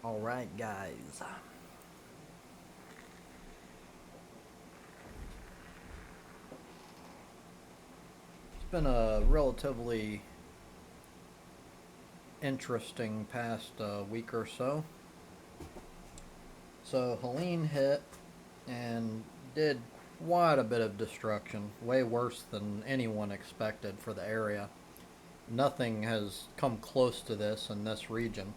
Alright, guys. It's been a relatively interesting past week or so. So, Helene hit and did quite a bit of destruction, way worse than anyone expected for the area. Nothing has come close to this in this region.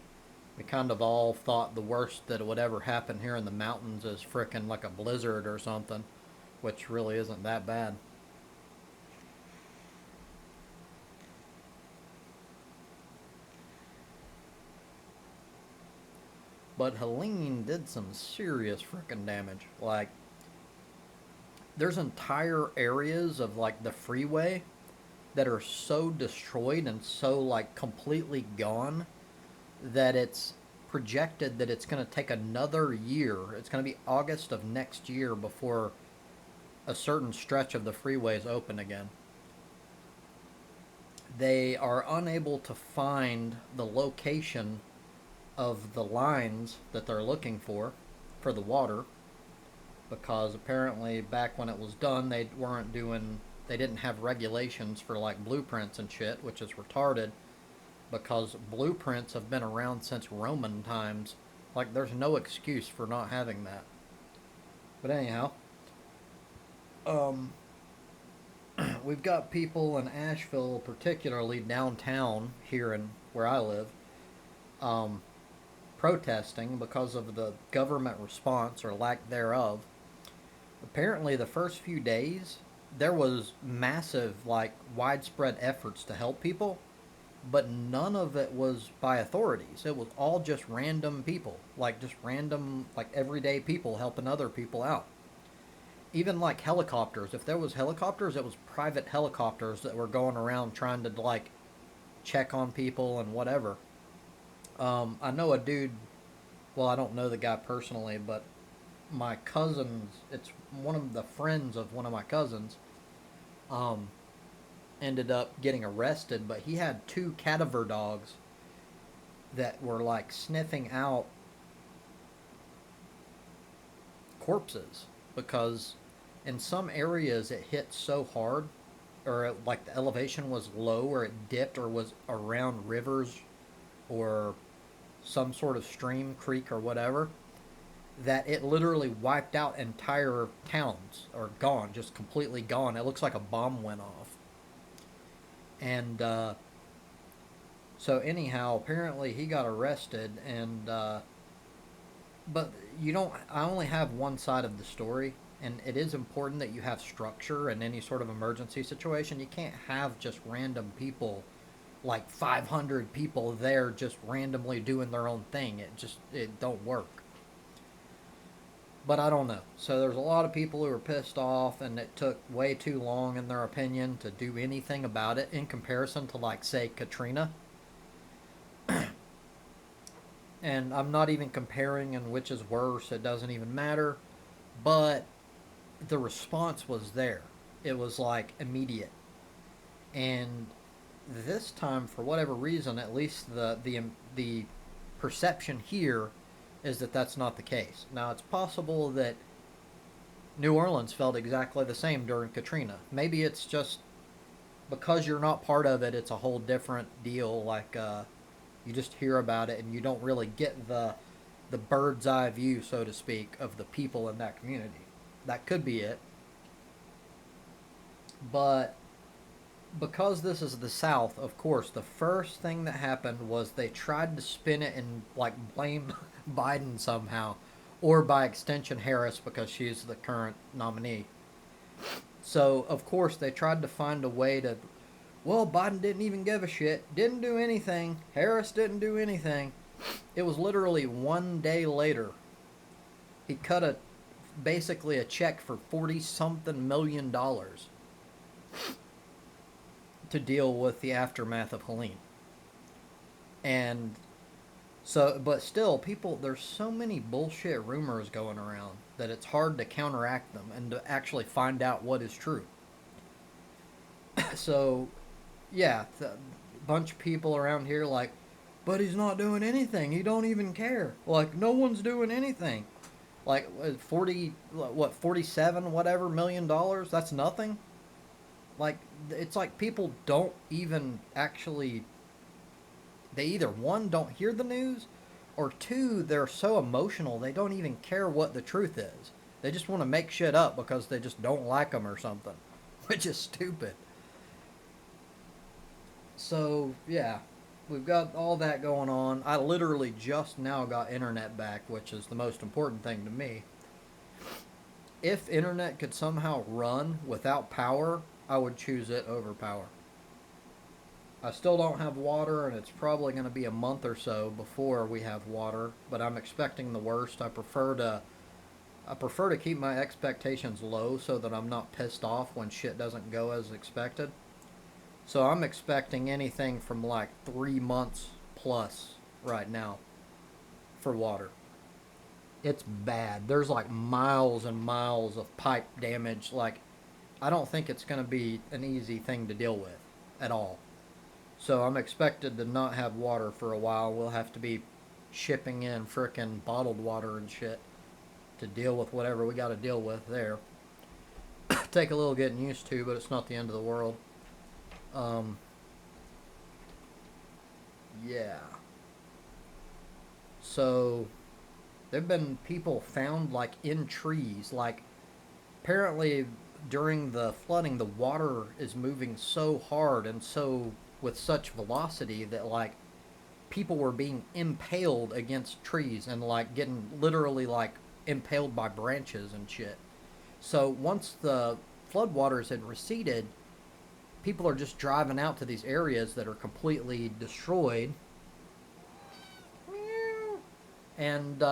We kind of all thought the worst that would ever happen here in the mountains is frickin' like a blizzard or something, which really isn't that bad. But Helene did some serious freaking damage. Like, there's entire areas of like the freeway that are so destroyed and so like completely gone that it's projected that it's going to take another year. It's going to be August of next year before a certain stretch of the freeway is open again. They are unable to find the location of the lines that they're looking for the water, because apparently back when it was done they didn't have regulations for like blueprints and shit, which is retarded because blueprints have been around since Roman times. Like, there's no excuse for not having that. But anyhow, um we've got people in Asheville, particularly downtown here in where I live, um protesting because of the government response or lack thereof. Apparently, the first few days, there was massive, like, widespread efforts to help people, but none of it was by authorities. It was all just random people, like, just random, like, everyday people helping other people out. Even, like, helicopters. If there was helicopters, it was private helicopters that were going around trying to, like, check on people and whatever. I know a dude, well, I don't know the guy personally, but my cousins, it's one of the friends of one of my cousins, um, ended up getting arrested, but he had two cadaver dogs that were like sniffing out corpses because in some areas it hit so hard, or like the elevation was low or it dipped or was around rivers or some sort of stream, creek, or whatever, that it literally wiped out entire towns, or gone, just completely gone. It looks like a bomb went off. And so anyhow, apparently he got arrested, and but you don't. I only have one side of the story, and it is important that you have structure in any sort of emergency situation. You can't have just random people, like 500 people there, just randomly doing their own thing. It don't work. But I don't know. So there's a lot of people who are pissed off, and it took way too long, in their opinion, to do anything about it in comparison to, like, say, Katrina. And I'm not even comparing and which is worse, it doesn't even matter. But the response was there. It was like immediate. And this time, for whatever reason, at least the perception here is that that's not the case. Now, it's possible that New Orleans felt exactly the same during Katrina. Maybe it's just because you're not part of it, it's a whole different deal. Like, you just hear about it and you don't really get the bird's eye view, so to speak, of the people in that community. That could be it. But because this is the South, of course, the first thing that happened was they tried to spin it and like blame Biden somehow, or by extension Harris because she's the current nominee. So of course they tried to find a way to, well, Biden didn't even give a shit, didn't do anything, Harris didn't do anything. It was literally one day later he cut a basically a check for 40 something $1 million to deal with the aftermath of Helene. And so, but still, people, there's so many bullshit rumors going around that it's hard to counteract them and to actually find out what is true. So, yeah, a bunch of people around here like, But he's not doing anything. He don't even care. Like, no one's doing anything. Like, 40, what, 47, whatever, $1 million? That's nothing. Like, it's like people don't even actually, they either, one, don't hear the news, or two, they're so emotional they don't even care what the truth is. They just want to make shit up because they just don't like them or something, which is stupid. So, yeah, we've got all that going on. I literally just now got internet back, which is the most important thing to me. If internet could somehow run without power, I would choose it over power. I still don't have water, and it's probably going to be a month or so before we have water. But I'm expecting the worst. I prefer to keep my expectations low so that I'm not pissed off when shit doesn't go as expected. So I'm expecting anything from like 3 months plus right now for water. It's bad. There's like miles and miles of pipe damage. Like, I don't think it's going to be an easy thing to deal with at all. So I'm expected to not have water for a while. We'll have to be shipping in frickin' bottled water and shit to deal with whatever we got to deal with there. Take a little getting used to, but it's not the end of the world. Um, yeah. So there've been people found like in trees. Like, apparently during the flooding, the water is moving so hard and so with such velocity that like people were being impaled against trees and like getting literally like impaled by branches and shit. So once the floodwaters had receded, people are just driving out to these areas that are completely destroyed and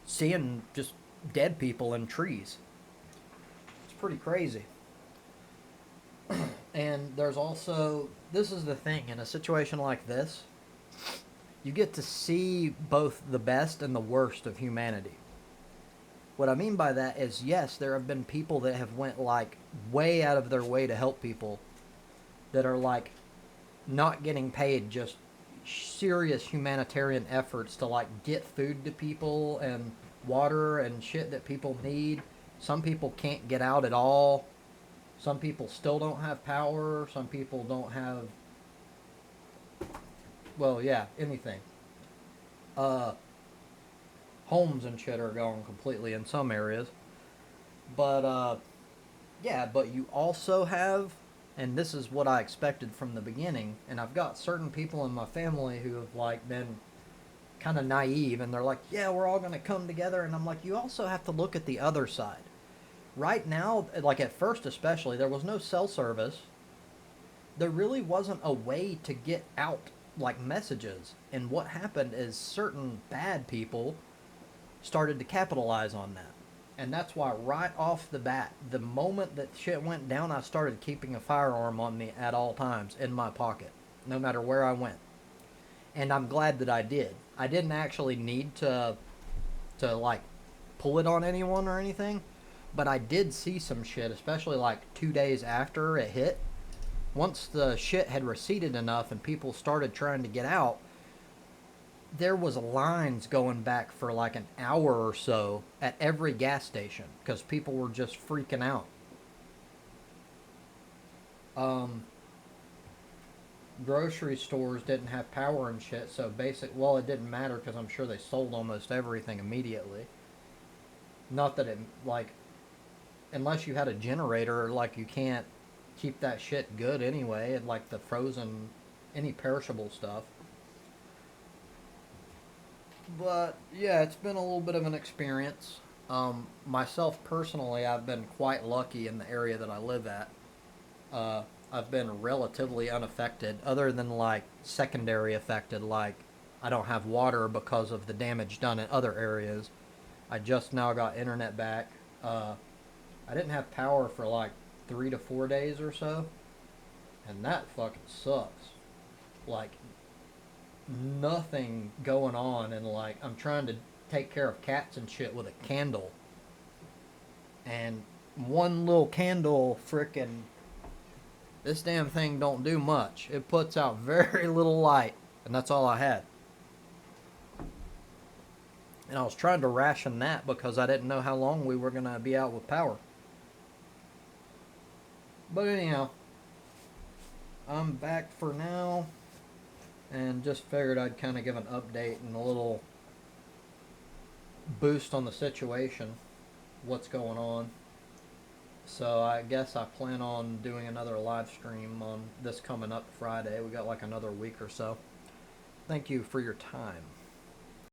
seeing just dead people in trees. It's pretty crazy. And there's also, this is the thing, in a situation like this, you get to see both the best and the worst of humanity. What I mean by that is, yes, there have been people that have went like way out of their way to help people that are like not getting paid, just serious humanitarian efforts to like get food to people and water and shit that people need. Some people can't get out at all. Some people still don't have power. Some people don't have, well, yeah, anything. Uh, Homes and shit are gone completely in some areas. But, yeah, but you also have, and this is what I expected from the beginning, and I've got certain people in my family who have, like, been kind of naive, and they're like, yeah, we're all going to come together, and I'm like, you also have to look at the other side. Right now, like at first especially, there was no cell service. There really wasn't a way to get out like messages. And what happened is certain bad people started to capitalize on that. And that's why right off the bat, the moment that shit went down, I started keeping a firearm on me at all times in my pocket, no matter where I went. And I'm glad that I did. I didn't actually need to like pull it on anyone or anything, but I did see some shit, especially like 2 days after it hit. Once the shit had receded enough and people started trying to get out, there was lines going back for like an hour or so at every gas station because people were just freaking out. Um, Grocery stores didn't have power and shit, so well, it didn't matter because I'm sure they sold almost everything immediately. Not that it, like, unless you had a generator, like, you can't keep that shit good anyway, and like the frozen, any perishable stuff. But yeah, it's been a little bit of an experience. Myself personally, I've been quite lucky in the area that I live at. Uh, I've been relatively unaffected, other than like secondary affected, like I don't have water because of the damage done in other areas. I just now got internet back. I didn't have power for like 3 to 4 days or so, and that fucking sucks. Like, nothing going on, and like I'm trying to take care of cats and shit with a candle, and one little candle frickin' This damn thing don't do much. It puts out very little light, and that's all I had. And I was trying to ration that because I didn't know how long we were going to be out with power. But anyhow, I'm back for now, and just figured I'd kind of give an update and a little boost on the situation, what's going on. So I guess I plan on doing another live stream on this coming up Friday. We got like another week or so. Thank you for your time.